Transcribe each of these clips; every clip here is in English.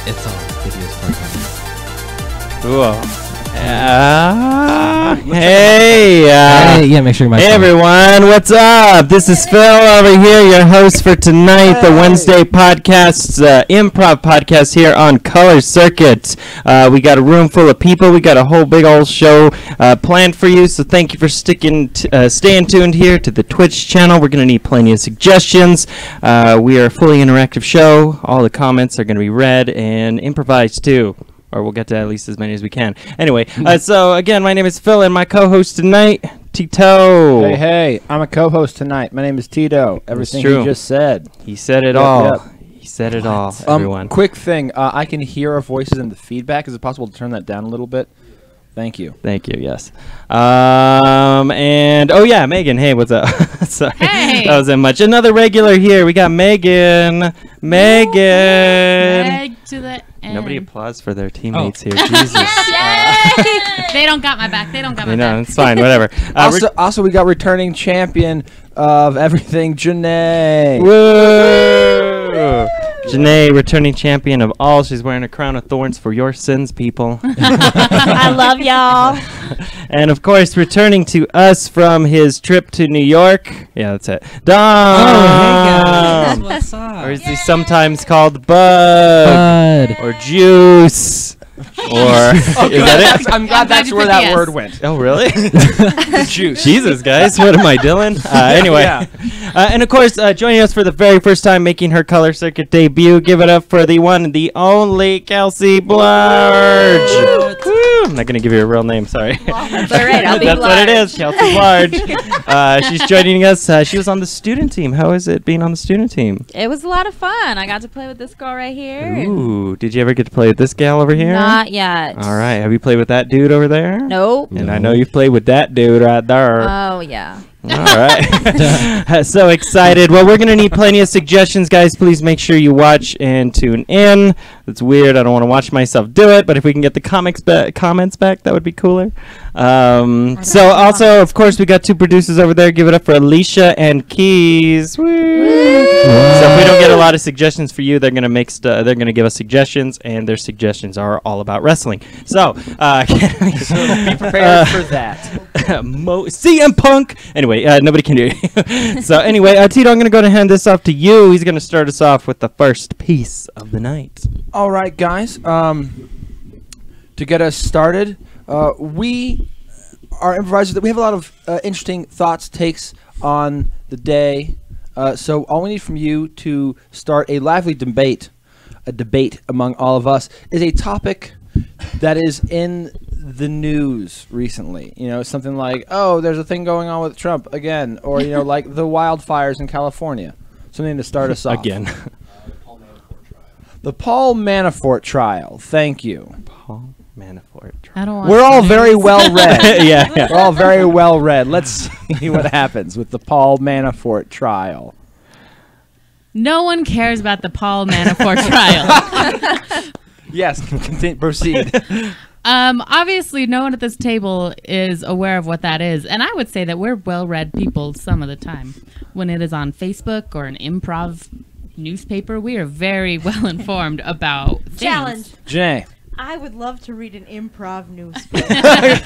It's all videos for Cool. Hey, yeah, make sure your mic's hey on. everyone, what's up? This is Phil over here, your host for tonight, the Wednesday podcast, improv podcast here on Color Circuit. We got a room full of people. We got a whole big old show planned for you, so thank you for staying tuned here to the Twitch channel. We're going to need plenty of suggestions. We are a fully interactive show. All the comments are going to be read and improvised too. Or we'll get to at least as many as we can. Anyway, so again, my name is Phil, and my co-host tonight, Tito. Hey, I'm a co-host tonight. My name is Tito. Everything he just said. He said it all. Yep. He said it all, everyone. Quick thing. I can hear our voices in the feedback. Is it possible to turn that down a little bit? Thank you. Thank you, yes. And, oh yeah, Megan. Hey, what's up? Sorry. Hey. That wasn't much. Another regular here. We got Megan. Megan. Meg to the end. Nobody applauds for their teammates here. Jesus. They don't got my back. They don't got my No, back. it's fine. Whatever. Also, we got returning champion of everything, Janae. Woo! Janae, returning champion of all. She's wearing a crown of thorns for your sins, people. I love y'all. And of course, returning to us from his trip to New York. Yeah, that's it. Dom. Oh, hey guys. What's up? Or is he sometimes called Bud? Or Juice? Or is that it? I'm glad that's where that word went. Oh, really? Juice. Jesus, guys, what am I doing? Anyway, and of course, joining us for the very first time, making her Color Circuit debut. Give it up for the one, the only Kelsey Blarge. Woo! I'm not gonna give you a real name, sorry. That's all right. I'll be That's Blarge. what it is, Kelsey Blarge. She's joining us. She was on the student team. How is it being on the student team? It was a lot of fun. I got to play with this girl right here. Ooh, did you ever get to play with this gal over here? Not yet. All right. Have you played with that dude over there? Nope. And I know you've played with that dude right there. Oh, yeah. All right. So excited. Well, we're going to need plenty of suggestions, guys. Please make sure you watch and tune in. It's weird. I don't want to watch myself do it, but if we can get the comments back, that would be cooler. So also, of course, we got two producers over there. Give it up for Alicia and Keys. Woo. So if we don't get a lot of suggestions for you, they're going to they're going to give us suggestions, and their suggestions are all about wrestling. So, be prepared for that. CM Punk. Anyway, nobody can hear you. So anyway, Tito, I'm going to go ahead and hand this off to you. He's going to start us off with the first piece of the night. All right, guys. To get us started, we are improvisers. That we have a lot of interesting thoughts, takes on the day. So all we need from you to start a lively debate among all of us is a topic that is in the news recently. You know, something like, oh, there's a thing going on with Trump again, or you know, like the wildfires in California. Something to start us off. Again. The Paul Manafort trial. Thank you. Paul Manafort. I don't want We're all to- very well read. Yeah. We're all very well read. Let's see what happens with the Paul Manafort trial. No one cares about the Paul Manafort trial. Yes, proceed. Obviously, no one at this table is aware of what that is. And I would say that we're well-read people some of the time. When it is on Facebook or an Improv newspaper, we are very well informed about things. Challenge. Janae, I would love to read an improv newspaper.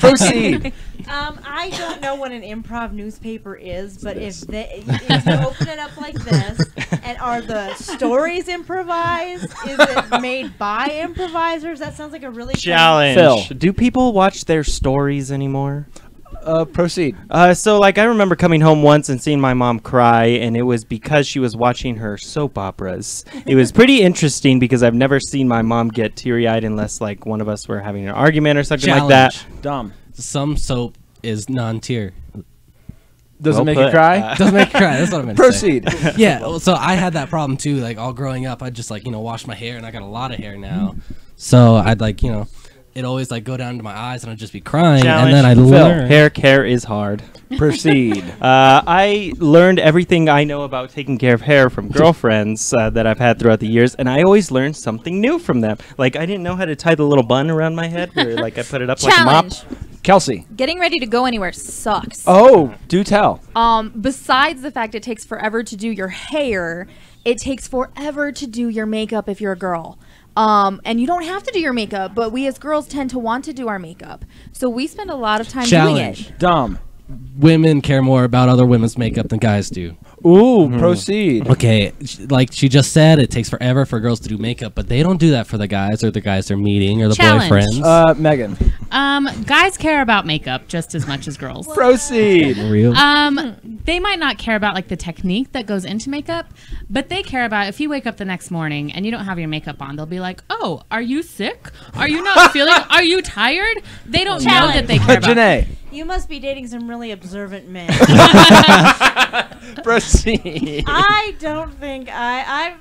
proceed. I don't know what an improv newspaper is, but if you open it up like this, and are the stories improvised? Is it made by improvisers? That sounds like a really Challenge. Phil. Do people watch their stories anymore? Proceed. So, like, I remember coming home once and seeing my mom cry, and it was because she was watching her soap operas. It was pretty interesting because I've never seen my mom get teary-eyed unless, like, one of us were having an argument or something like that. Dumb. Some soap is non-tier. Does it Well make put. you cry? Doesn't make you cry. That's what I meant to say. Proceed. Yeah, well, so I had that problem too. Like all growing up, I'd just like wash my hair, and I got a lot of hair now. So I'd like it always like go down to my eyes, and I'd just be crying. Challenge. And then I'd learn. Hair care is hard. Proceed. I learned everything I know about taking care of hair from girlfriends that I've had throughout the years, and I always learned something new from them. Like, I didn't know how to tie the little bun around my head, where like I put it up like a mop. Challenge. Kelsey. Getting ready to go anywhere sucks. Oh, do tell. Besides the fact it takes forever to do your hair, it takes forever to do your makeup if you're a girl. And you don't have to do your makeup, but we as girls tend to want to do our makeup. So we spend a lot of time doing it. Dumb. Women care more about other women's makeup than guys do. Ooh, proceed. Okay, like she just said, it takes forever for girls to do makeup, but they don't do that for the guys or the guys they're meeting or the Challenge. boyfriends. Megan. Guys care about makeup just as much as girls. Proceed. Real? They might not care about like the technique that goes into makeup, but they care about if you wake up the next morning and you don't have your makeup on, they'll be like, "Oh, are you sick? Are you not feeling? Are you tired?" They don't know that they care about. Janae. You must be dating some really observant men. Proceed. I don't think I've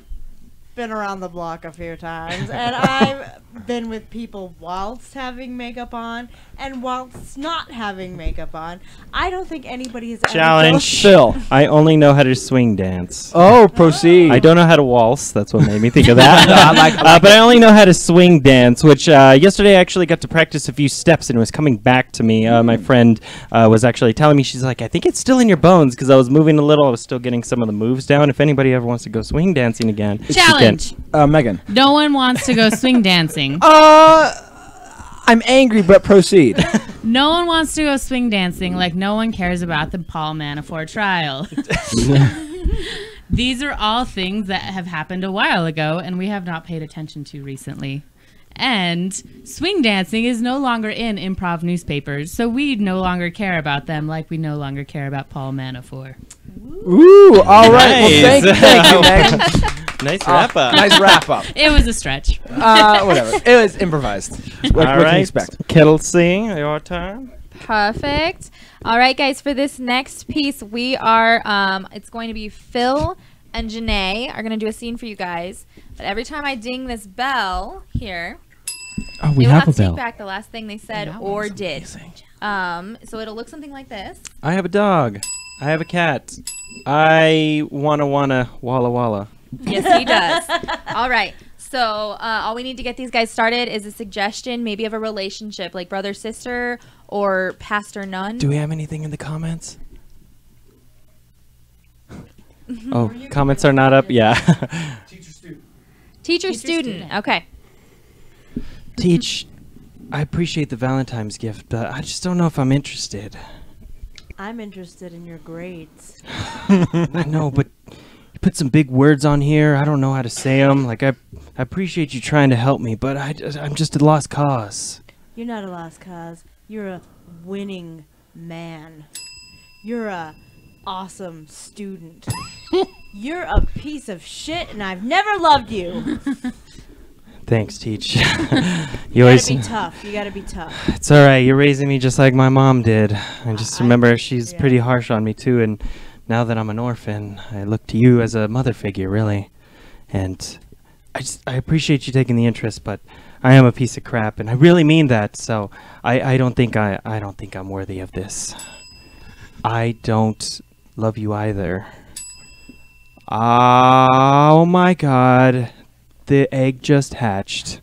been around the block a few times, and I've been with people whilst having makeup on and whilst not having makeup on. I don't think anybody has Challenge. Phil. I only know how to swing dance. Oh, proceed. I don't know how to waltz. That's what made me think of that. But I only know how to swing dance, which yesterday I actually got to practice a few steps and it was coming back to me. My friend was actually telling me, she's like, I think it's still in your bones because I was moving a little. I was still getting some of the moves down. If anybody ever wants to go swing dancing again. Challenge. Megan. No one wants to go swing dancing. I'm angry, but proceed. No one wants to go swing dancing like no one cares about the Paul Manafort trial. These are all things that have happened a while ago and we have not paid attention to recently. And swing dancing is no longer in improv newspapers, so we no longer care about them like we no longer care about Paul Manafort. Ooh, all right. Nice. Well, thank you, Megan. Nice wrap up. Nice wrap up. It was a stretch. Whatever. It was improvised. What can you expect? Kelsey, your turn. Perfect. All right, guys, for this next piece, we are, it's going to be Phil and Janae are going to do a scene for you guys. But every time I ding this bell here, Oh, we they will have have a to take bell. back the last thing they said That or one's did. amazing. So it'll look something like this. I have a dog. I have a cat. I wanna walla walla. Yes, he does. All right. So all we need to get these guys started is a suggestion, maybe of a relationship, like brother, sister, or pastor, nun. Do we have anything in the comments? Oh, comments are not up? Yeah. Teacher, student. Okay. Teach, I appreciate the Valentine's gift, but I just don't know if I'm interested. I'm interested in your grades. I know, but you put some big words on here. I don't know how to say them. Like, I appreciate you trying to help me, but I'm just a lost cause. You're not a lost cause. You're a winning man. You're a awesome student. You're a piece of shit, and I've never loved you. Thanks, Teach. You gotta be tough. You gotta be tough. It's all right. You're raising me just like my mom did. I just remember she's yeah. pretty harsh on me, too. And now that I'm an orphan, I look to you as a mother figure, really. And I appreciate you taking the interest, but I am a piece of crap, and I really mean that. So I don't think I'm worthy of this. I don't love you either. Oh my God. The egg just hatched.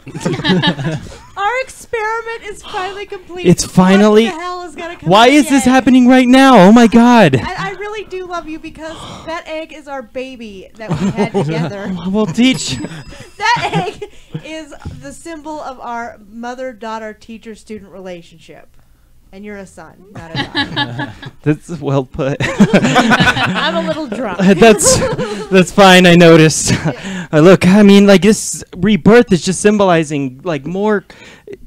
Our experiment is finally complete. It's finally. What the hell is gonna come Why out is the this egg? happening right now? Oh my God. And I really do love you because that egg is our baby that we had together. Well, Teach. That egg is the symbol of our mother-daughter teacher-student relationship. And you're a son, not a daughter. That's well put. I'm a little drunk. That's fine. I noticed. Look, I mean, like, this rebirth is just symbolizing like more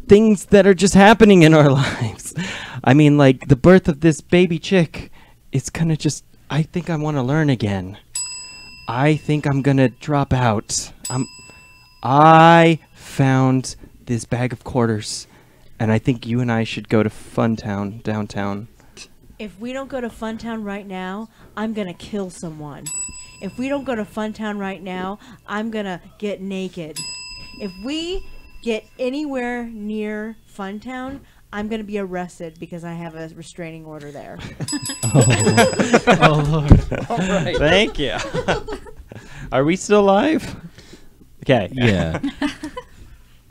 things that are just happening in our lives. I mean, like the birth of this baby chick. It's gonna just. I think I want to learn again. I think I'm gonna drop out. I found this bag of quarters. And I think you and I should go to Funtown downtown. If we don't go to Funtown right now, I'm going to kill someone. If we don't go to Funtown right now, I'm going to get naked. If we get anywhere near Funtown, I'm going to be arrested because I have a restraining order there. Oh, Lord. All right. Thank you. Are we still live? Okay. Yeah.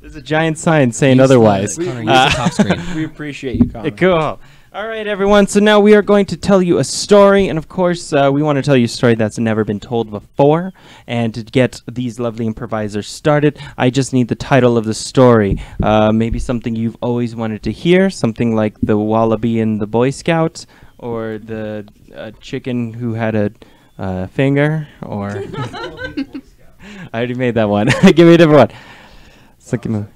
There's a giant sign saying otherwise. Connor, use the top screen. We appreciate you, Connor. Cool. All right, everyone. So now we are going to tell you a story. And, of course, we want to tell you a story that's never been told before. And to get these lovely improvisers started, I just need the title of the story. Maybe something you've always wanted to hear, something like the wallaby and the Boy Scout, or the chicken who had a finger, or... I already made that one. Give me a different one. Second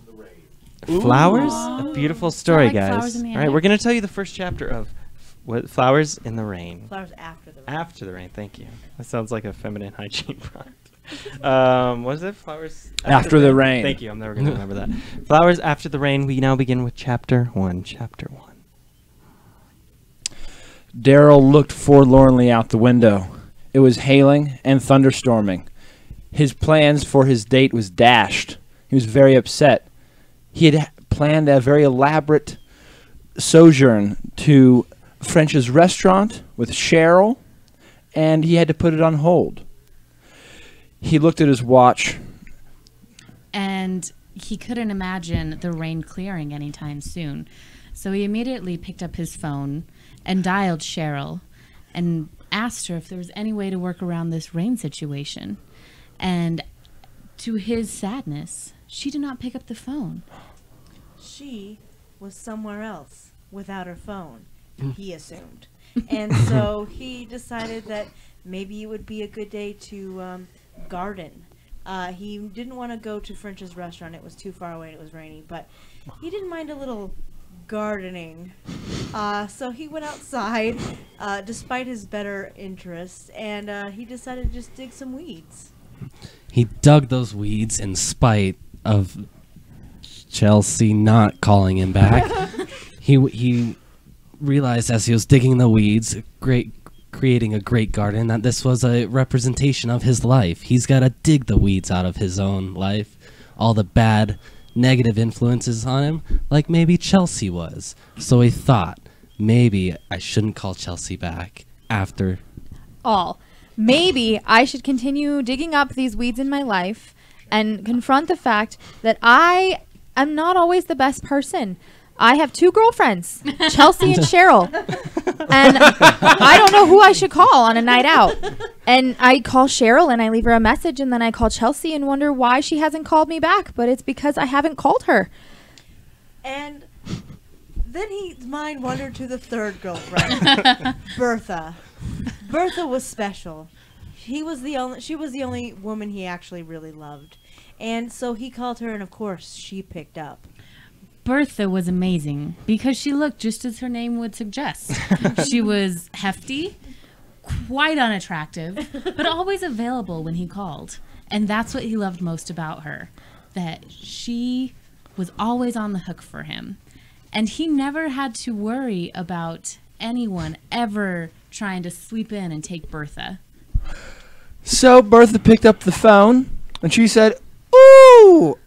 Flowers? A beautiful story, like guys. Flowers in the All right, Attic? we're going to tell you the first chapter of Flowers in the Rain. Flowers after the rain. After the rain, thank you. That sounds like a feminine hygiene product. What is it? Flowers After the rain. Thank you. I'm never going to remember that. Flowers After the Rain. We now begin with chapter 1. Chapter 1. Daryl looked forlornly out the window. It was hailing and thunderstorming. His plans for his date was dashed. He was very upset. He had planned a very elaborate sojourn to French's restaurant with Cheryl, and he had to put it on hold. He looked at his watch. And he couldn't imagine the rain clearing anytime soon. So he immediately picked up his phone and dialed Cheryl and asked her if there was any way to work around this rain situation. And to his sadness, she did not pick up the phone. She was somewhere else without her phone, he assumed. And so he decided that maybe it would be a good day to garden. He didn't want to go to French's restaurant. It was too far away and it was raining. But he didn't mind a little gardening. So he went outside, despite his better interests, and he decided to just dig some weeds. He dug those weeds in spite of Chelsea not calling him back. He realized as he was digging the weeds, creating a great garden, that this was a representation of his life. He's got to dig the weeds out of his own life, all the bad, negative influences on him, like maybe Chelsea was. So he thought, maybe I shouldn't call Chelsea back after. Maybe I should continue digging up these weeds in my life and confront the fact that I am not always the best person. I have 2 girlfriends, Chelsea and Cheryl, and I don't know who I should call on a night out. And I call Cheryl and I leave her a message, and then I call Chelsea and wonder why she hasn't called me back, but it's because I haven't called her. And then his mind wandered to the third girlfriend, Bertha. Bertha was special. She was the only woman he actually really loved. And so he called her, and of course, she picked up. Bertha was amazing because she looked just as her name would suggest. She was hefty, quite unattractive, but always available when he called. And that's what he loved most about her, that she was always on the hook for him. And he never had to worry about anyone ever trying to sweep in and take Bertha. So Bertha picked up the phone, and she said, "Ooh,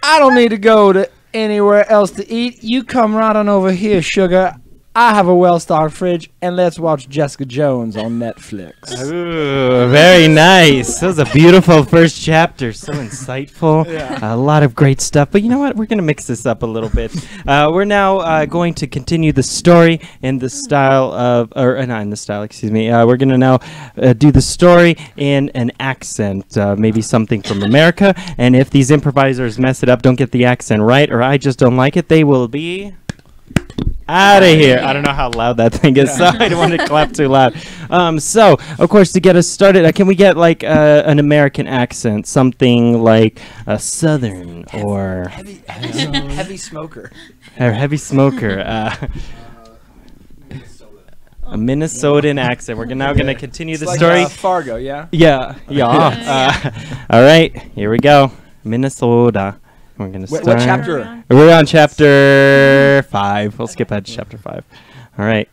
I don't need to go to anywhere else to eat. You come right on over here, sugar. I have a well-stocked fridge, and let's watch Jessica Jones on Netflix." Ooh, very nice. That was a beautiful first chapter. So insightful. A lot of great stuff. But you know what? We're going to mix this up a little bit. We're now going to continue the story in the style of, or not in the style, excuse me. We're going to now do the story in an accent, maybe something from America. And if these improvisers mess it up, don't get the accent right, or I just don't like it, they will be out of here. I don't know how loud that thing is, so I don't want to clap too loud. So, of course, to get us started, can we get like an American accent, something like a Southern or Heavy smoker. a heavy smoker, a Minnesotan accent. We're now going to continue the story. Fargo, yeah? Yeah. All right, here we go. Minnesota. We're going to start. What chapter? We're on chapter 5. We'll skip ahead to chapter 5. All right.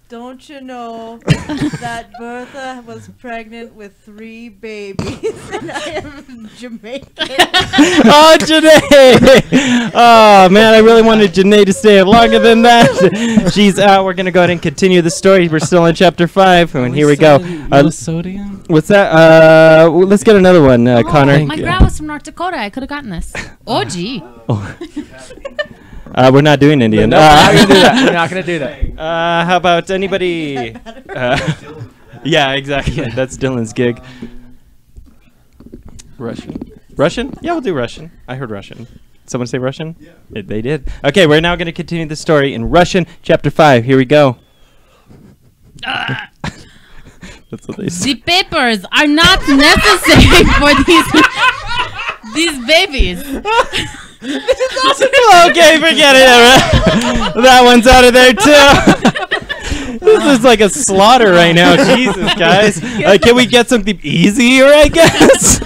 Don't you know that Bertha was pregnant with 3 babies and I am Jamaican? Oh, Janae! Oh, man, I really wanted Janae to stay longer than that. She's out. We're going to go ahead and continue the story. We're still in chapter 5, and here we go. Minnesotan? What's that? Let's get another one, Connor. My grandma's from North Dakota. I could have gotten this. Oh, gee. We're not doing Indian. No, we're not gonna do that. We're not gonna do that. How about anybody? Yeah, exactly. That's Dylan's gig. Russian? Yeah, we'll do Russian. I heard Russian. Someone say Russian? Yeah. They did. Okay, we're now going to continue the story in Russian, chapter 5. Here we go. That's what they say. The papers are not necessary for these babies. Okay, forget it. That one's out of there, too. This is like a slaughter right now. Jesus, guys. Can we get something easier, I guess?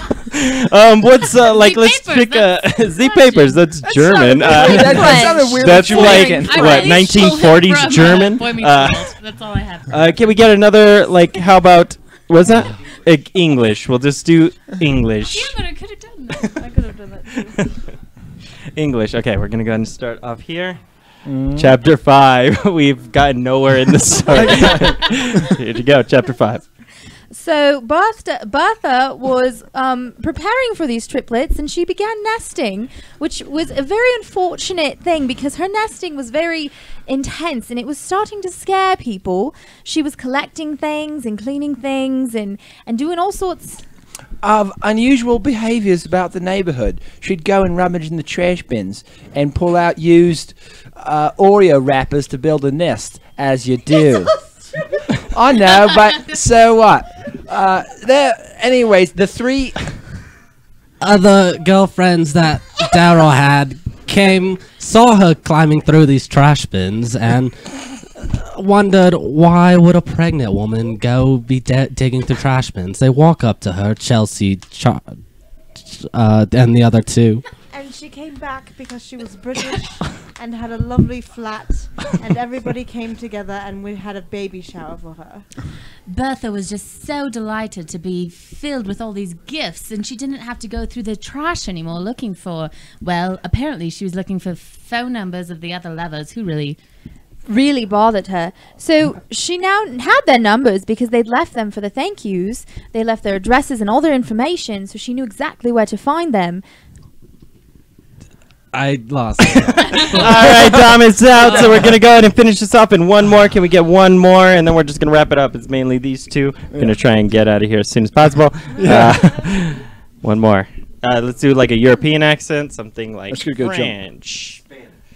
What's like? Let's pick Z papers. That's German. That sounded weird. That's like I what really stole it 1940s from, German. Boy Meets World. That's all I have. Can we get another? Like, how about? What's that? English. We'll just do English. Yeah, but I could have done that. I could have done that too. English. Okay, we're gonna go ahead and start off here. Chapter 5. We've gotten nowhere in the story. Here you go. Chapter 5. So Bertha was preparing for these triplets, and she began nesting, which was a very unfortunate thing because her nesting was very intense, and it was starting to scare people. She was collecting things and cleaning things and doing all sorts of unusual behaviors about the neighborhood. She'd go and rummage in the trash bins and pull out used Oreo wrappers to build a nest, as you do. I know, but so what? Anyways, the three other girlfriends that Daryl had saw her climbing through these trash bins, and wondered why would a pregnant woman go be digging through trash bins. They walk up to her, Chelsea, and the other two. And she came back because she was British and had a lovely flat, and everybody came together and we had a baby shower for her. Bertha was just so delighted to be filled with all these gifts, and she didn't have to go through the trash anymore looking for, well, apparently she was looking for phone numbers of the other lovers who really bothered her. So she now had their numbers because they'd left them for the thank yous. They left their addresses and all their information, so she knew exactly where to find them. I lost it. All right, Tom is out, so we're going to go ahead and finish this off in one more. Can we get one more? And then we're just going to wrap it up. It's mainly these two. We're going to try and get out of here as soon as possible. One more. Let's do like a European accent, something like French.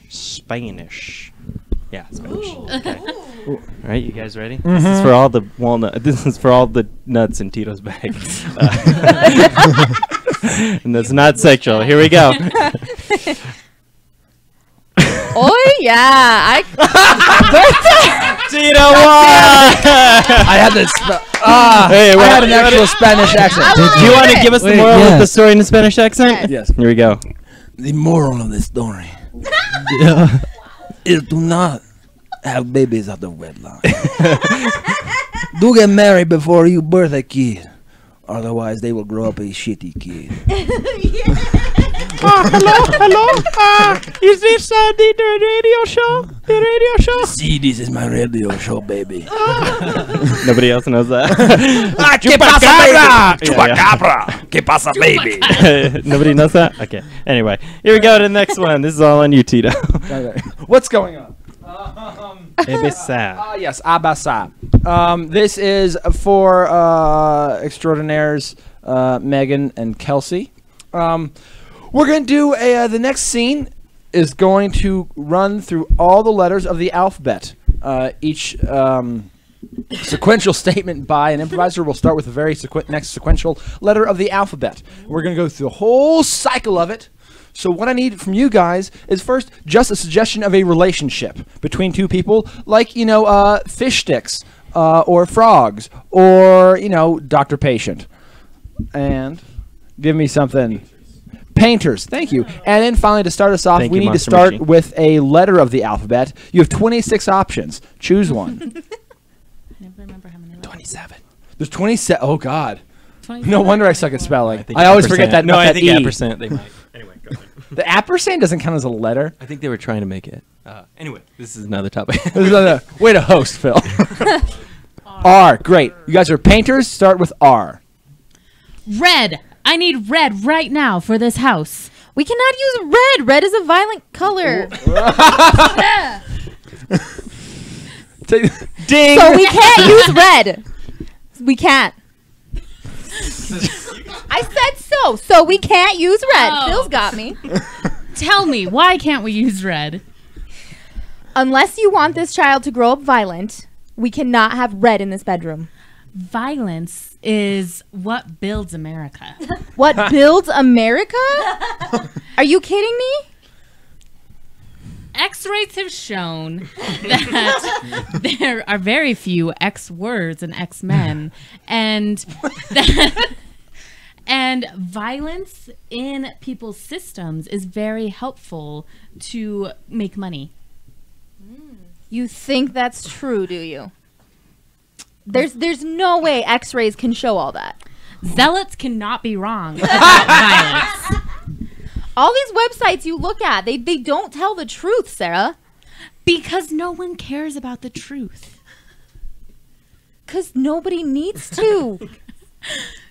Spanish. Yeah, Spanish. Okay. All right, you guys ready? This is for all the walnut. This is for all the nuts in Tito's bag. And that's not sexual. Here we go. Oh yeah, Tito won! I had this. Hey, I had an actual Spanish accent. Do you want to give us the moral of the story in a Spanish accent? Yes. Here we go. The moral of the story is do not have babies out of wedlock. Do get married before you birth a kid. Otherwise, they will grow up a shitty kid. Hello. Is this the radio show? The radio show? See, this is my radio show, baby. Nobody else knows that. ¿Qué pasa, baby? Chupacabra. ¿Qué pasa, baby? Nobody knows that? Okay. Anyway, here we go to the next one. This is all on you, Tito. What's going on? Yes, Abasa. This is for extraordinaires Megan and Kelsey. We're going to do the next scene is going to run through all the letters of the alphabet. Each sequential statement by an improviser will start with the very next sequential letter of the alphabet. We're going to go through the whole cycle of it. So what I need from you guys is first just a suggestion of a relationship between two people, like, fish sticks, or frogs, or, doctor patient. And give me something. Painters, thank you. And then finally, to start us off, we need to start with a letter of the alphabet. You have 26 options. Choose one. I never remember how many. 27. There's 27. Oh, God. 27? No wonder I suck at spelling. I always forget that. No, I think E. ampersand. They might. Anyway, go ahead. The ampersand doesn't count as a letter. I think they were trying to make it. Anyway, this is another topic. Way to host, Phil. R. Great. You guys are painters. Start with R. Red. I need red right now for this house. We cannot use red. Red is a violent color. Ding. So we can't use red. We can't. I said so. So we can't use red. Oh. Phil's got me. Tell me, why can't we use red? Unless you want this child to grow up violent, we cannot have red in this bedroom. Violence is what builds America. What builds America? Are you kidding me? X-rays have shown that there are very few X words and X men, and and violence in people's systems is very helpful to make money. You think that's true, do you? There's no way X-rays can show all that. Zealots cannot be wrong about violence. All these websites you look at, they don't tell the truth, Sarah. Because no one cares about the truth. Because nobody needs to.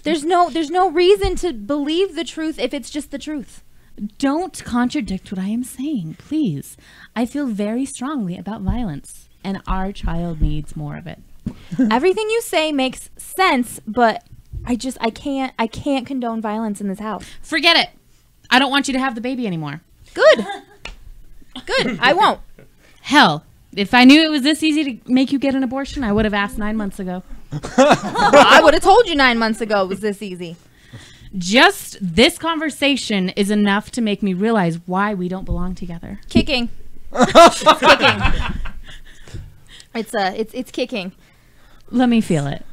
There's no reason to believe the truth if it's just the truth. Don't contradict what I am saying, please. I feel very strongly about violence, and our child needs more of it. Everything you say makes sense, but I can't condone violence in this house. Forget it. I don't want you to have the baby anymore. Good. Good. I won't. Hell, if I knew it was this easy to make you get an abortion, I would have asked 9 months ago. I would have told you 9 months ago it was this easy. Just this conversation is enough to make me realize why we don't belong together. Kicking. It's kicking. It's kicking. Let me feel it.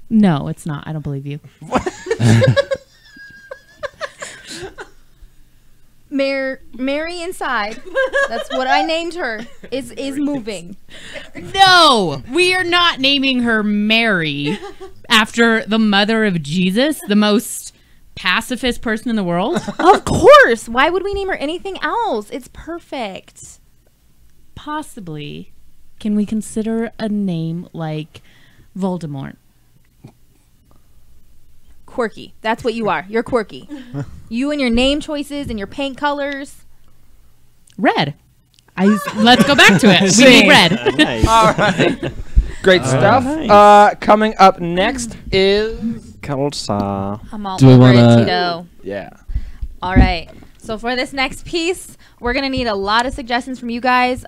No, it's not. I don't believe you. Mary inside. That's what I named her. Is moving. No, we are not naming her Mary after the mother of Jesus, the most pacifist person in the world. Of course. Why would we name her anything else? It's perfect. Possibly, can we consider a name like Voldemort? Quirky. That's what you are. You're quirky. You and your name choices and your paint colors. Red. Let's go back to it. We need red. Nice. All right. Great stuff. nice. Coming up next is Cold saw. I'm all Do we over it, wanna- Tito. yeah. All right. So for this next piece, we're going to need a lot of suggestions from you guys,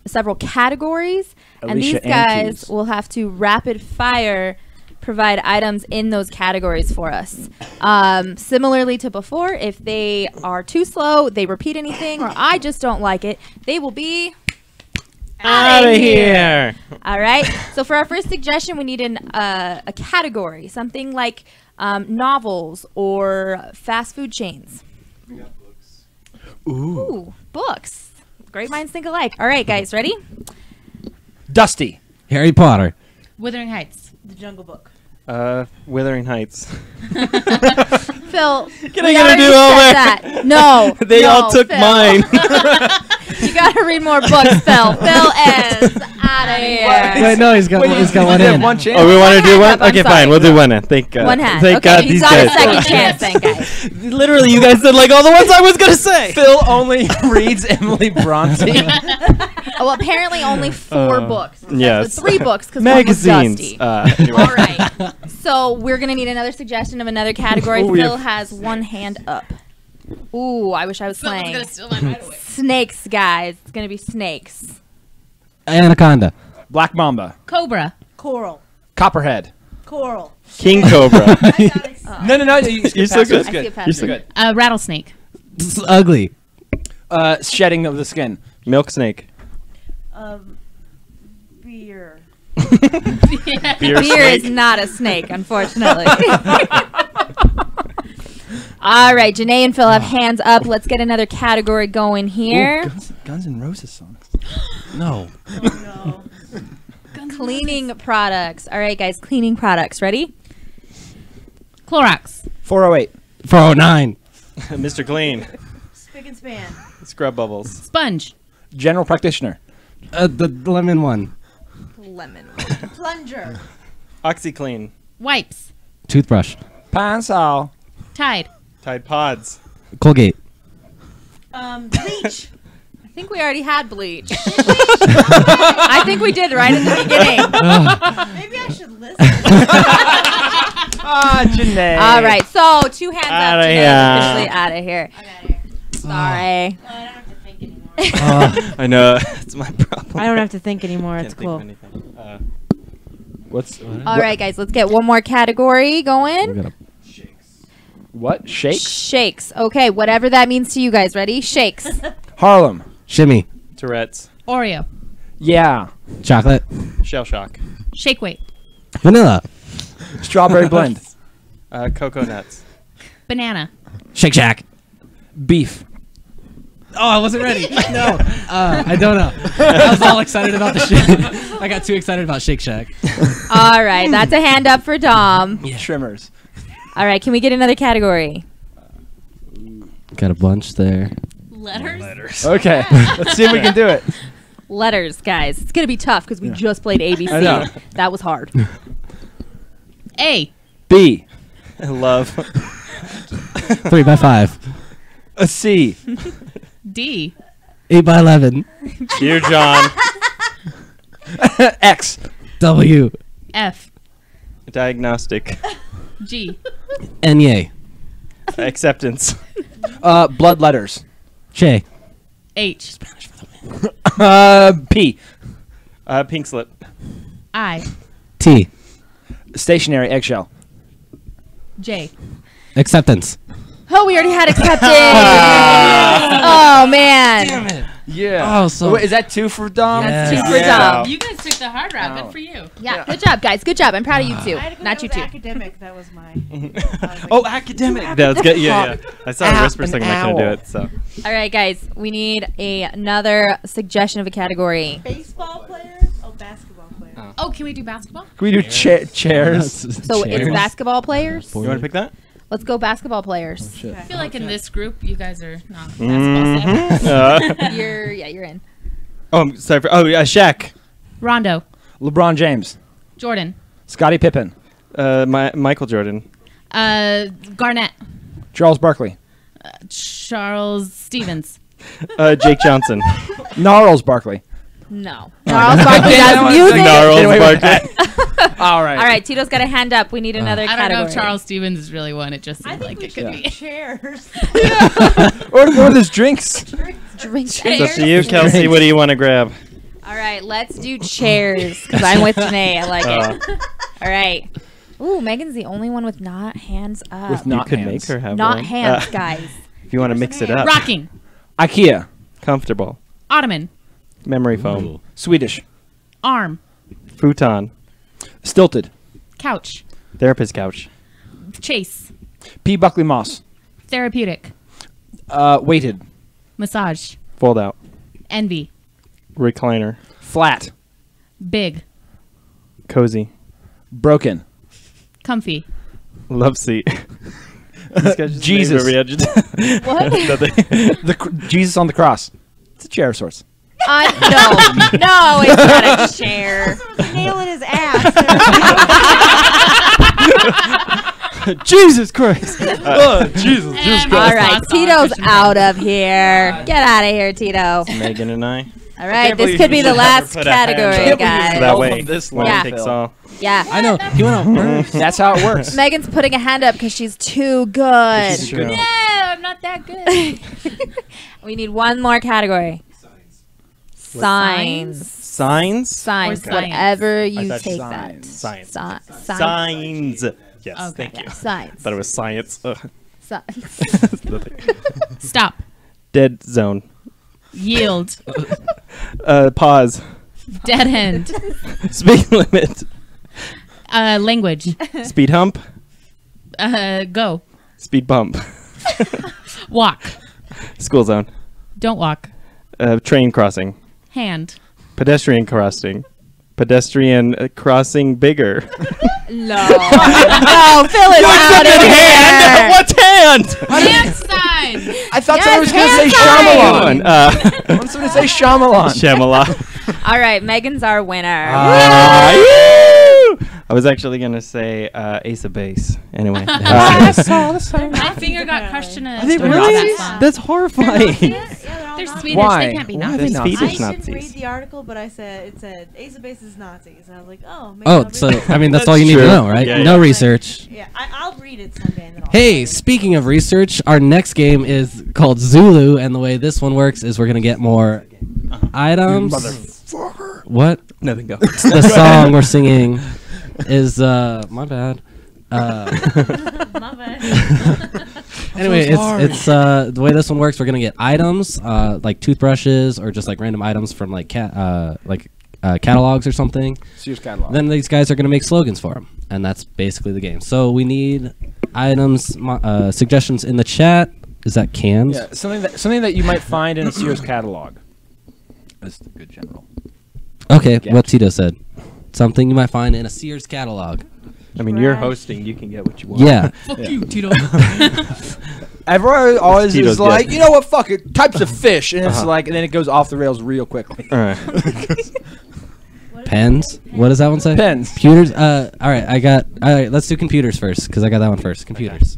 several categories. And Alicia these guys Antes. will have to rapid fire provide items in those categories for us. Similarly to before, if they are too slow, they repeat anything, or I just don't like it, they will be Out of here. All right. So for our first suggestion, we need a category, something like novels or fast food chains. Ooh, books. Great minds think alike. All right, guys, ready? Dusty. Harry Potter. Wuthering Heights. The Jungle Book. Wuthering Heights. Phil, Can I we get a already do-over? said that. No. They no, all took Phil. mine. You gotta read more books, Phil. Phil is out of here. Wait, no, he's got one in. One chance. Oh, we want to do hand one? up, I'm Okay, sorry. fine. We'll do one. Thank God. One hand. Thank Okay, God he's these got a guys. second chance then, guys. Literally, you guys said like all the ones I was gonna say. Phil only reads Emily Bronte. Oh, apparently only 4 books. Yes. 3 books because Magazines. One was Dusty. Anyway. All right. So we're going to need another suggestion of another category. Oh, we Phil have- has one hand up. Ooh, I wish I was Someone's playing. gonna steal mine right away. Snakes, guys. It's going to be snakes. Anaconda. Black Mamba. Cobra. Coral. Copperhead. Coral. King Cobra. No. You You're so pass. good. It's I good. see a pass. You're so good. Rattlesnake. It's ugly. Shedding of the skin. Milk snake. Beer. Beer Beer snake. is not a snake, unfortunately. All right, Janae and Phil have hands up. Let's get another category going here. Guns N' Roses songs. No. Oh no. Cleaning products. All right, guys, cleaning products. Ready? Clorox. 408. 409. Mr. Clean. Spick and span. Scrub bubbles. Sponge. General practitioner. The lemon one. Lemon. Plunger. OxyClean. Wipes. Toothbrush. Pine Sol. Tide. Tide Pods. Colgate. Bleach. I think we already had bleach. I think we did right in the beginning. Maybe I should listen. Janae. All right, so 2 hands Outta up. Janae's here. officially out of here. I'm out of here. Sorry. Well, I don't have to think anymore. I know. It's my problem. I don't have to think anymore. Can't It's think of cool. anything. What's All right, guys, let's get one more category going. what? Shakes? Shakes. Okay, whatever that means to you guys. Ready? Shakes. Harlem. Shimmy. Tourette's. Oreo. Yeah. Chocolate. Shell shock. Shake weight. Vanilla. Strawberry blend. Cocoa nuts. Banana. Shake Shack. Beef. Oh, I wasn't ready. No. I don't know. I was all excited about the shit. I got too excited about Shake Shack. All right, that's a hand up for Dom. Trimmers. All right, can we get another category? Got a bunch there. Letters. Okay. Let's see if we can do it. Letters, guys. It's going to be tough because we just played ABC. I know. That was hard. A. B. Love. 3 by 5. A C. D. 8 by 11. Dear John. X. W. F. Diagnostic. G. Nye. Acceptance. Blood letters. J. H. P. Pink slip. I. T. Stationary eggshell. J. Acceptance. Oh, we already had acceptance. Oh, man. Yeah. Oh, so- Wait, is that 2 for Dom? Yes. Two for Yeah. Dom. You guys took the hard route. Good for you. Yeah, good job, guys. Good job. I'm proud of you two. I had to go Not you with two. academic. That was my. Oh, academic. That's good. Yeah. I saw a whisper An second. I couldn't do owl. it. So. All right, guys. We need another suggestion of a category. Baseball players? Oh, basketball players. Oh, can we do basketball? Can we do chairs? So it's basketball players? You want to pick that? Let's go basketball players. I feel like in this group, you guys are not Mhm. basketball savvy. You're in. I'm sorry. Shaq. Rondo. LeBron James. Jordan. Scottie Pippen. Michael Jordan. Garnett. Charles Barkley. Charles Stevens. Jake Johnson. Gnarls Barkley. No. Charles Barkley does Get music. away with Barkley. All right. All right, Tito's got a hand up. We need another I don't category. know if Charles Stevens is really one. It just I seemed think like we it should could do be. chairs. Or there's drinks. Drink It's chairs. up to you, Kelsey. What do you want to grab? All right, let's do chairs because I'm with Janae. I like it. All right. Ooh, Megan's the only one with not hands up. With You not could hands. make her have not one. hands, guys. If you want to mix it up. Rocking. IKEA. Comfortable. Ottoman. Memory foam. Swedish. Arm. Futon. Stilted. Couch. Therapist couch. Chase. P. Buckley Moss. Therapeutic. Weighted. Massage. Fold out. Envy. Recliner. Flat. Big. Cozy. Broken. Comfy. Love seat. This guy's just Jesus. made me What? Nothing. Jesus on the cross. It's a chair of sorts. No, it's not a chair. Nailing his ass. Jesus Christ. And Jesus. All right, Tito's out of here. Get out of here, Tito. Megan and I. All right, can't this believe could you be the never last put a hand category, up. guys. That way, This one Yeah. takes all. Yeah. I know. He went out first. That's how it works. Megan's putting a hand up because she's too good. She's good. No, I'm not that good. We need one more category. Signs. Signs? Signs. Or science? Whatever you thought take signs. that. Science. Signs. Signs. Yes, Okay. thank you. Signs. Thought it was science. Ugh. Signs. Nothing. Stop. Dead zone. Yield. Pause. Dead end. Speed limit. Language. Speed hump. Go. Speed bump. Walk. School zone. Don't walk. Train crossing. Hand. Pedestrian crossing. Pedestrian crossing bigger. No. No, Phil is out of here. What hand? Hand sign. I thought Yes, someone was going to say hand Shyamalan. I I was going to say Shyamalan. Shyamalan. All right, Megan's our winner. I was actually gonna say Ace of Base. Anyway, My finger Peter got crushed in a Are they storm really? that song. That's horrifying. They're Swedish. Why? They can't be Why are Nazis. they Swedish I didn't Nazis. read the article, but it said Ace of Base is Nazis. And I was like, oh. Maybe Oh, I'll so read it. I mean that's all That's you need to true. know, right? Yeah, No yeah. research. Yeah, I'll read it someday. And then I'll Hey, speaking of research, our next game is called Zulu, and the way this one works is we're gonna get more items. Motherfucker. What? Nothing go. The song we're singing is my bad. My bad. Anyway, so sorry. it's the way this one works. We're gonna get items like toothbrushes or just like random items from like catalogs or something. Sears catalog. Then these guys are gonna make slogans for them, and that's basically the game. So we need items, suggestions in the chat. Is that cans? Yeah, something that you might find in a Sears catalog. That's the good general. Okay, Gotcha. what Tito said. Something you might find in a Sears catalog. I mean, you're Trash. hosting. You can get what you want. Yeah. Fuck you, Tito. Everyone always Tito's is like, good. you know what? Fuck it. Types of fish, and it's Uh-huh. like, and then it goes off the rails real quickly. All right. Pens. What does that one say? Pens. Computers. All right. All right. Let's do computers first because I got that one first. Computers.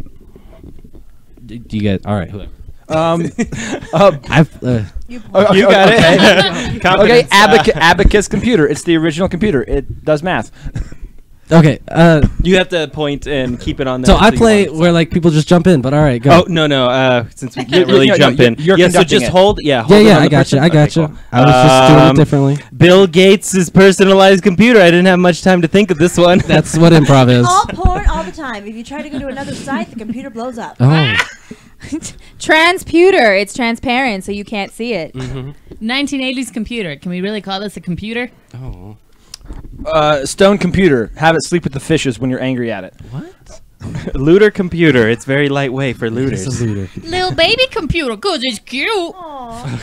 Do you get? All right. Whoever. I've. You Okay, You got okay. it. Okay, Confidence. Abacus computer. It's the original computer. It does math. Okay. You have to point and keep it on there. So I you play want it. where like people just jump in, but all right, go. Oh no! Since we You- can't really no, jump you- in, you're yeah. So conducting just it. hold. Yeah. Hold yeah, it yeah. on I the got person. you. I got Okay, you. cool. I was just doing it differently. Bill Gates' personalized computer. I didn't have much time to think of this one. That's what improv is. all porn all the time. If you try to go to another site, the computer blows up. Oh. Transputer. It's transparent, so you can't see it. 1980s computer. Can we really call this a computer? Oh. Stone computer. Have it sleep with the fishes when you're angry at it. What? Looter computer. It's very lightweight for It's looters. a looter. Little baby computer, cause it's cute. Aw.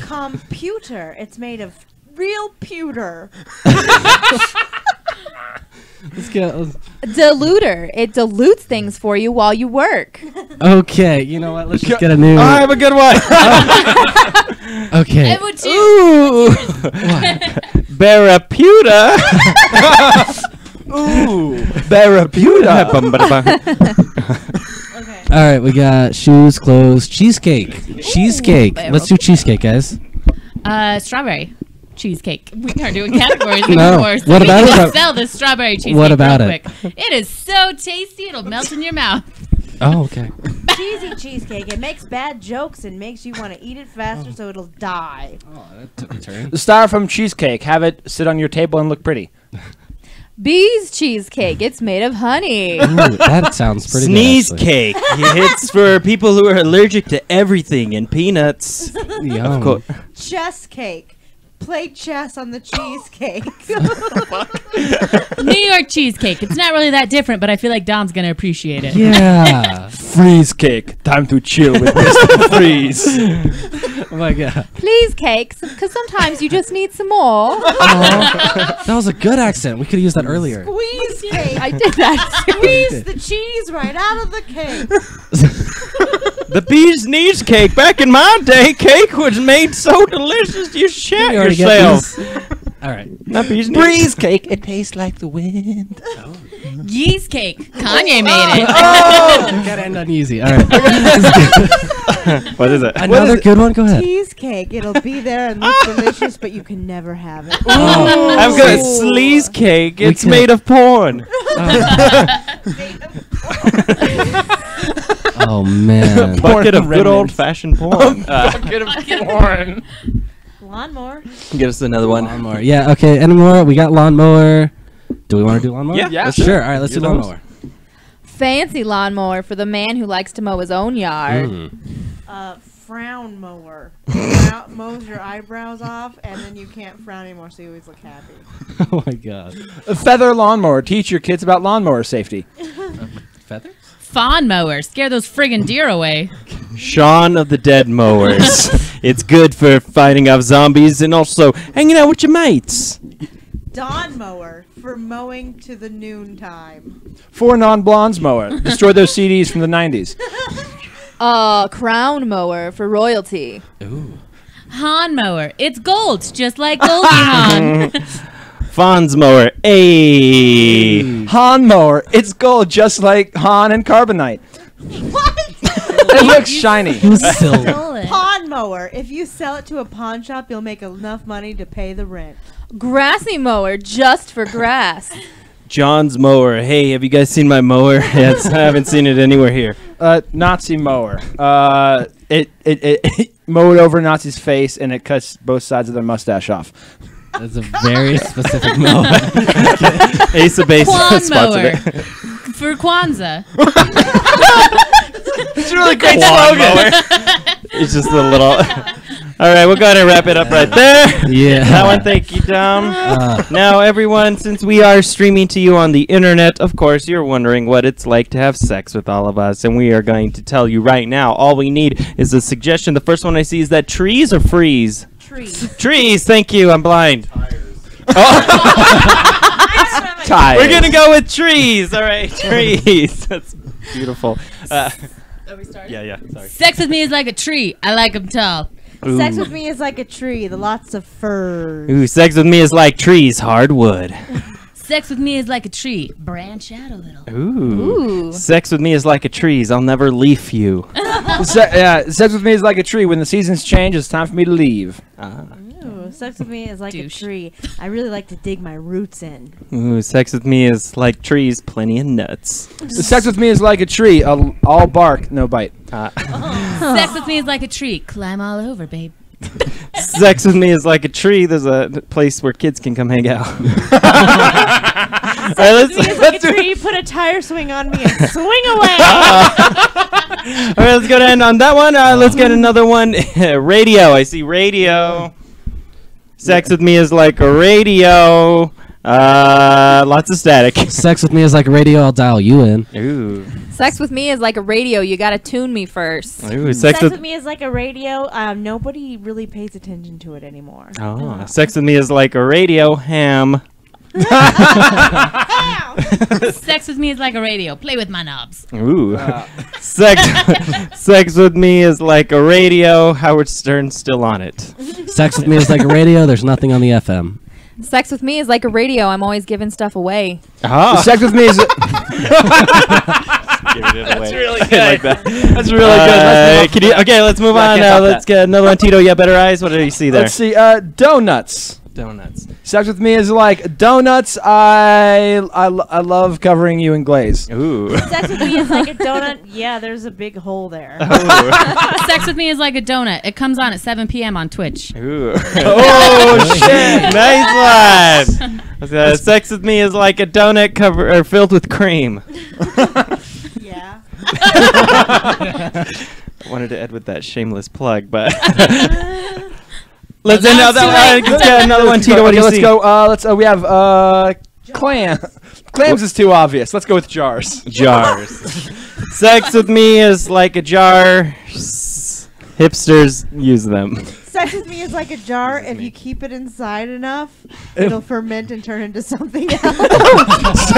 Computer. It's made of real pewter. Let's get. Diluter. It dilutes things for you while you work. Okay. You know what? Let's just get a new. I have a good one. Okay. I would too. Ooh, Barracuda. Ooh, Barracuda. Okay. All right. We got shoes, clothes, cheesecake. Cheesecake. Let's do cheesecake, guys. Strawberry cheesecake. We are doing categories No. anymore. So What we about can it? sell this strawberry cheesecake. What about real it? Quick. It is so tasty. It'll melt in your mouth. Oh, okay. Cheesy cheesecake. It makes bad jokes and makes you want to eat it faster so it'll die. Oh, that took a turn. The styrofoam cheesecake. Have it sit on your table and look pretty. Bees cheesecake. It's made of honey. Ooh, that sounds pretty Sneeze good. actually. cake. It's for people who are allergic to everything and peanuts. Yum. Cool. Chess cake. Play chess on the cheesecake. New York cheesecake. It's not really that different, but I feel like Dom's gonna appreciate it. Yeah. Freeze cake. Time to chill with Mr. Freeze. Oh my god. Please, cakes, because sometimes you just need some more. That was a good accent. We could have used that earlier. Squeeze cake. I did that. Squeeze the cheese right out of the cake. The bee's knees cake. Back in my day, cake was made so delicious you shat We already get yourself. these. All right. Not bee's knees. Breeze cake. It tastes like the wind. Yeast cake. Kanye made it. Gotta end on easy. All right. What is it? Another good one. Go ahead. Cheesecake. It'll be there and look delicious, but you can never have it. Oh. I've got sleaze cake. We It's could- made of porn. Oh man. Bucket of good remnants. old-fashioned porn. Bucket of corn. Lawnmower. Give us another one. Lawnmower. Yeah. Okay. Any more? We got lawnmower. Do we want to do lawnmower? Yeah, let's Sure. do it. All right. Let's You're do the host. lawnmower. Fancy lawnmower for the man who likes to mow his own yard. Frown mower. Mows your eyebrows off, and then you can't frown anymore, so you always look happy. Oh my god. A feather lawnmower. Teach your kids about lawnmower safety. Feathers? Fawn mower. Scare those friggin' deer away. Shaun of the Dead Mowers. It's good for fighting off zombies and also hanging out with your mates. Dawn mower for mowing to the noon time. For non-blondes mower. Destroy those CDs from the 90s. Crown mower for royalty. Ooh. Han mower. It's gold, just like Goldie Hawn. Fonz mower. Ayy. Han mower. It's gold just like Han and Carbonite. What? It looks shiny. Silver. Stole it. Pawn mower. If you sell it to a pawn shop, you'll make enough money to pay the rent. Grassy mower, just for grass. John's mower. Hey, have you guys seen my mower? Yes, I haven't seen it anywhere here. Nazi mower. It mowed over Nazi's face and it cuts both sides of their mustache off. That's a very specific mower. Ace of Base Quan sponsored mower. it. For Kwanzaa. It's a really great Quan slogan. mower. It's just a little. All right, we'll go ahead and wrap it up right there. Yeah. That one, thank you, Dom. Now, everyone, since we are streaming to you on the internet, of course, you're wondering what it's like to have sex with all of us, and we are going to tell you right now. All we need is a suggestion. The first one I see is that trees or freeze? Trees. Trees, thank you. I'm blind. Tires. We're going to go with trees. All right, trees. That's beautiful. Are we starting? Yeah, sorry. Sex with me is like a tree. I like 'em tall. Sex with me is like a tree, the lots of furs. Ooh, sex with me is like trees, hardwood. Sex with me is like a tree. Branch out a little. Ooh. Sex with me is like a trees. I'll never leave you. Sex with me is like a tree. When the seasons change, it's time for me to leave. Ooh, sex with me is like Douche. a tree. I really like to dig my roots in. Ooh, sex with me is like trees, plenty of nuts. Sex with me is like a tree. All bark, no bite. Sex with me is like a tree. Climb all over, babe. Sex with me is like a tree. There's a place where kids can come hang out. All right, Sex with me is like a tree. Put a tire swing on me and swing away. All right, let's go to end on that one. Let's get another one. Radio. I see radio. Sex with me is like a radio. Lots of static. Sex with me is like a radio. I'll dial you in. Ooh. Sex with me is like a radio. You gotta tune me first. Ooh, Sex with me is like a radio. Nobody really pays attention to it anymore. Oh, sex with me is like a radio ham. Sex with me is like a radio. Play with my knobs. Ooh. Sex with me is like a radio. Howard Stern's still on it. Sex with me is like a radio. There's nothing on the FM. Sex with me is like a radio. I'm always giving stuff away. Ah. Sex with me is. That's really I like that. That's really good. Let's move on. can't top Let's that. get another one. Tito, yeah, better eyes. What do you see there? Let's see. Donuts. Donuts. Sex with me is like donuts. I love covering you in glaze. Ooh. Sex with me is like a donut. Yeah, there's a big hole there. Sex with me is like a donut. It comes on at 7 p.m. on Twitch. Ooh. Oh shit! Nice one. Sex with me is like a donut filled with cream. Yeah. I wanted to end with that shameless plug, but let's end on that one. Let's get another one. Tito, what do you let's see? go. We have clam. Clams is too obvious. Let's go with jars. Jars. Sex with me is like a jar. Hipsters use them. Sex with me is like a jar. If you keep it inside enough, it'll ferment and turn into something else.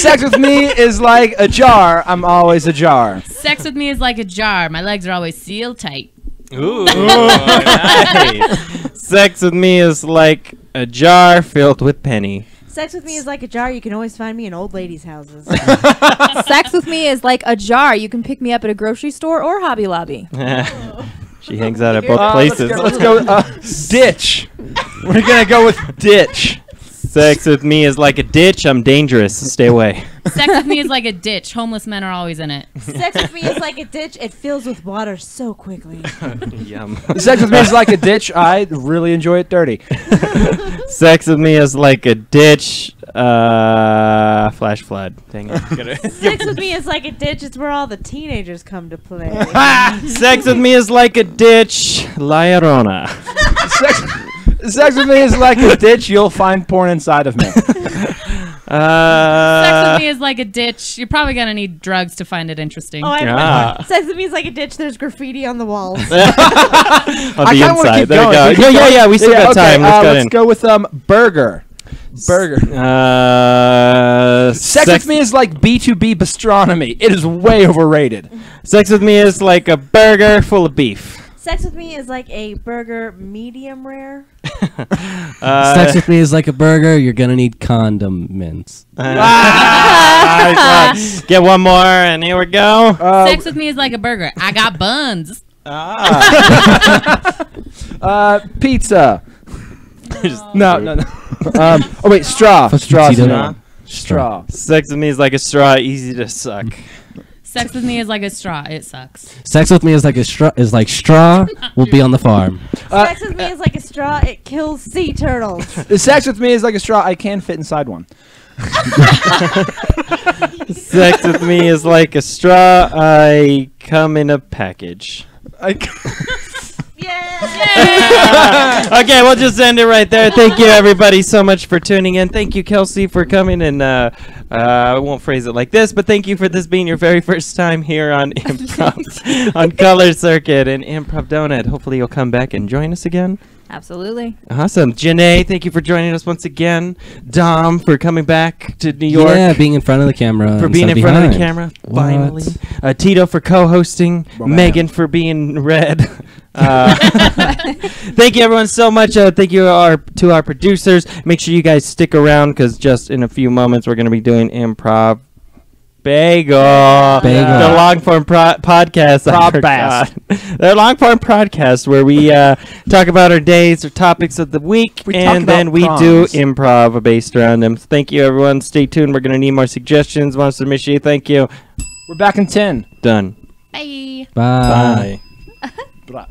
Sex with me is like a jar. I'm always a jar. Sex with me is like a jar. My legs are always sealed tight. Ooh. Nice. Sex with me is like a jar filled with penny. Sex with me is like a jar. You can always find me in old ladies' houses. Sex with me is like a jar. You can pick me up at a grocery store or Hobby Lobby. She hangs out at both Let's places. go. Ditch. We're gonna go with ditch. Sex with me is like a ditch. I'm dangerous. Stay away. Sex with me is like a ditch. Homeless men are always in it. Sex with me is like a ditch. It fills with water so quickly. Yum. Sex with me is like a ditch. I really enjoy it dirty. Sex with me is like a ditch. Flash flood. Dang it. Sex with me is like a ditch. It's where all the teenagers come to play. Sex with me is like a ditch. La Llorona. Sex with me is like a ditch. You'll find porn inside of me. Sex with me is like a ditch. You're probably gonna need drugs to find it interesting. Oh, I have Ah. one. Sex with me is like a ditch. There's graffiti on the walls. On the I kinda wanna inside. keep There we going. go. Yeah. We still got okay, time. Let's go let's in. go with burger. Burger. Sex with me is like B2B gastronomy. It is way overrated. Sex with me is like a burger full of beef. Sex with me is like a burger medium rare. Sex with me is like a burger. You're gonna need condiments. Get one more, and here we go. Sex with me is like a burger. I got buns. Pizza. No. Oh wait, straw. Fucking Straw. Tito. Straw. Sex with me is like a straw, easy to suck. Sex with me is like a straw. It sucks. Sex with me is like straw. We'll be on the farm. Sex with me is like a straw. It kills sea turtles. Sex with me is like a straw. I can fit inside one. Sex with me is like a straw, I come in a package. Okay, we'll just end it right there. Thank you, everybody, so much for tuning in. Thank you, Kelsey, for coming. And I won't phrase it like this, but thank you for this being your very first time here on Improv, on Color Circuit and Improv Donut. Hopefully, you'll come back and join us again. Absolutely. Awesome. Janae, thank you for joining us once again. Dom, for coming back to New York. Yeah, being in front of the camera. For being in instead front of the behind. camera, finally. What? Tito for co-hosting. Well, man. Megan for being red. Thank you, everyone, so much. Thank you to our producers. Make sure you guys stick around because just in a few moments we're going to be doing Improv. Bagel. The long form podcast. The long form podcast where we talk about our days or topics of the week, and then we do improv based around them. So thank you, everyone. Stay tuned. We're going to need more suggestions. Monster Michi, thank you. We're back in 10. Done. Bye. Bye. Bye.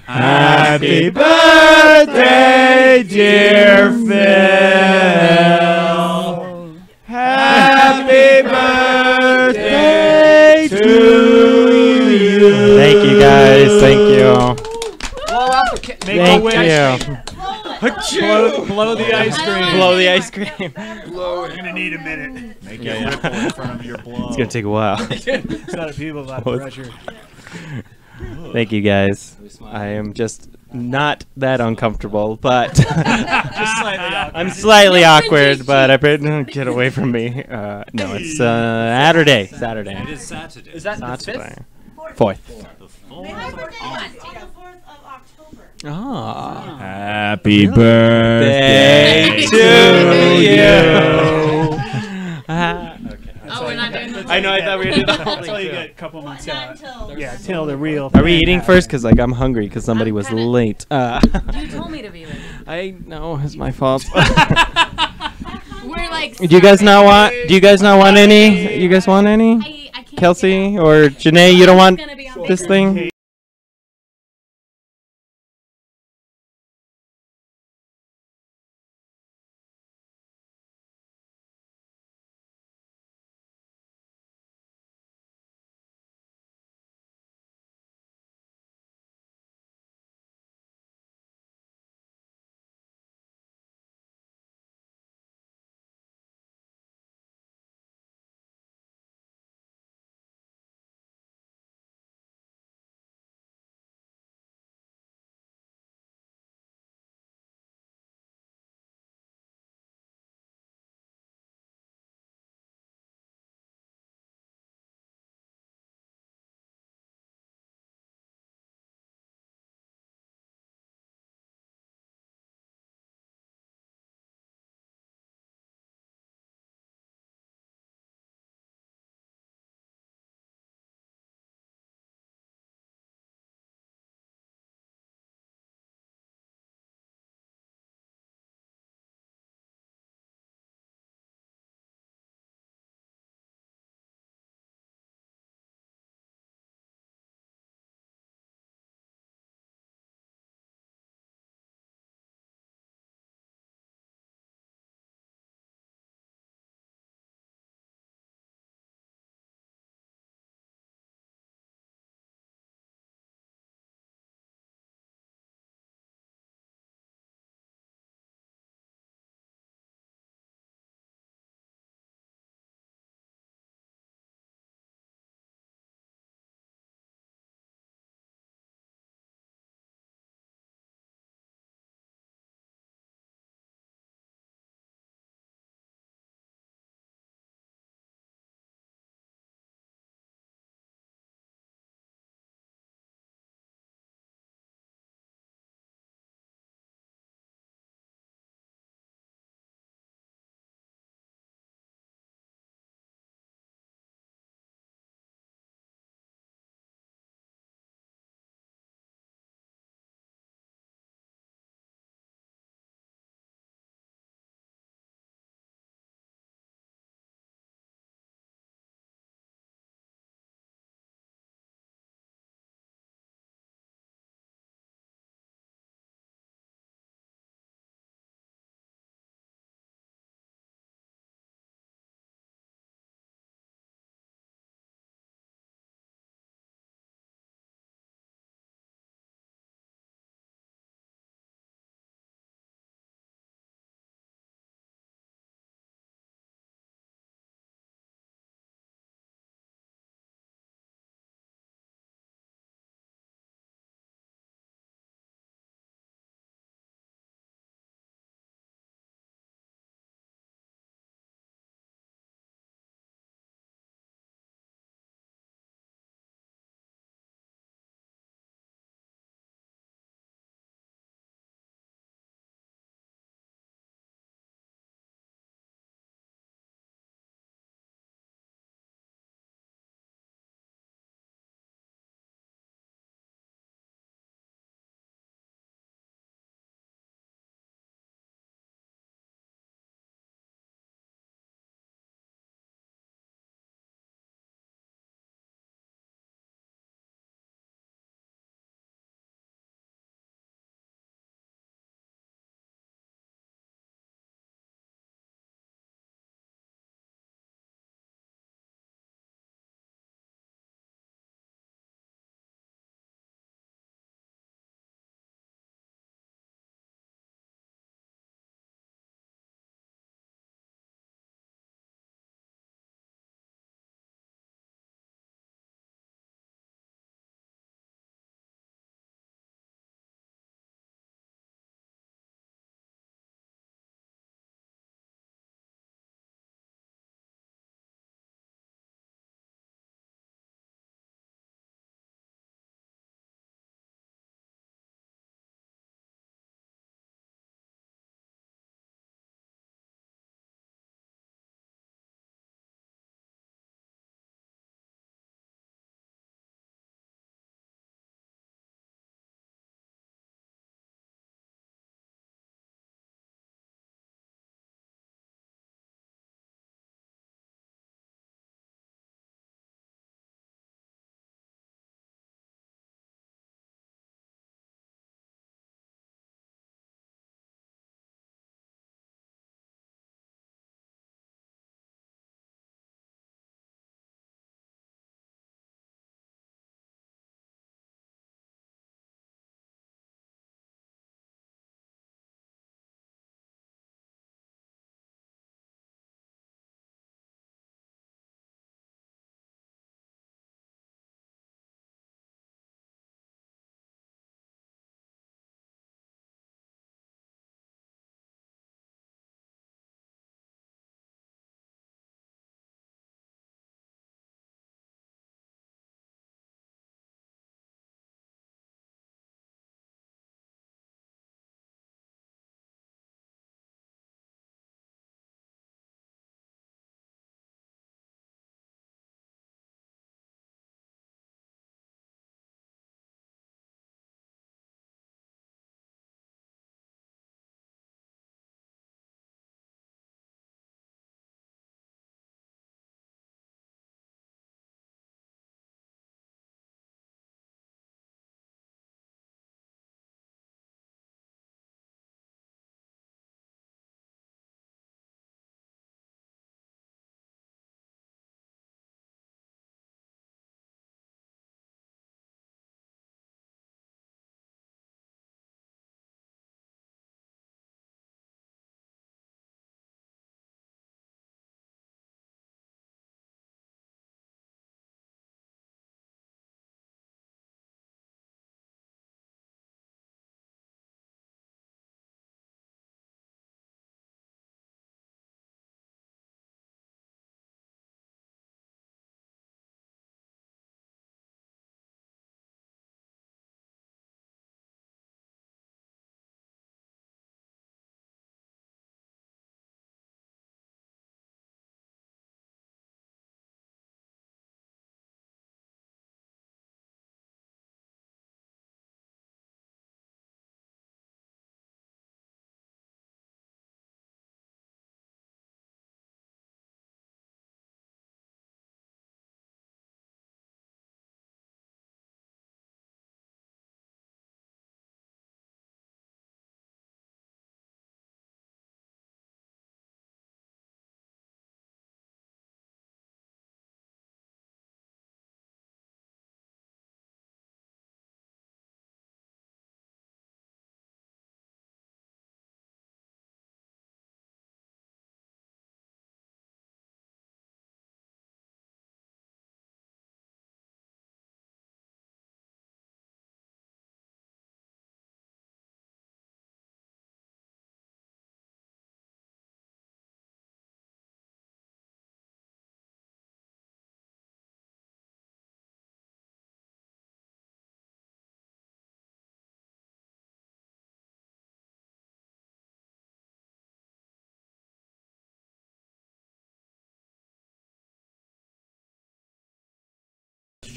Happy birthday, dear Phil. Happy birthday to you. Thank you guys. Thank you. Blow out the Thank you. Blow the ice cream. Blow the ice cream. You're gonna need a minute. Make it ripple in front of your blow. It's gonna take a while. It's not a people that pressure. Thank you guys. I am just not that uncomfortable, but Just slightly awkward. I'm slightly awkward. But I get away from me. No, it's Saturday. Saturday. It is Saturday. Is that the Saturday. 5th? 4th. My birthday is on the 4th of October. Ah. Happy Birthday to you. Oh, we're not doing I know. I thought we were doing the whole Until you thing. get a couple months Not out. until. Yeah, till the real. Are we eating first? Because like I'm hungry because somebody I'm was kinda- late. You told me to be ready. I know it's my fault. We're like. Do you guys not want? Do you guys not want any? You guys want any? I can't Kelsey or Janae, you don't want Gonna be on this vacation. thing?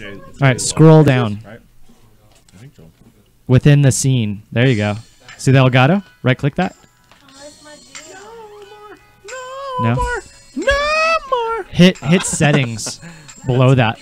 All right, scroll down. Right? I think so. Within the scene. There you go. See the Elgato? Right click that. No? No more. Hit settings below that.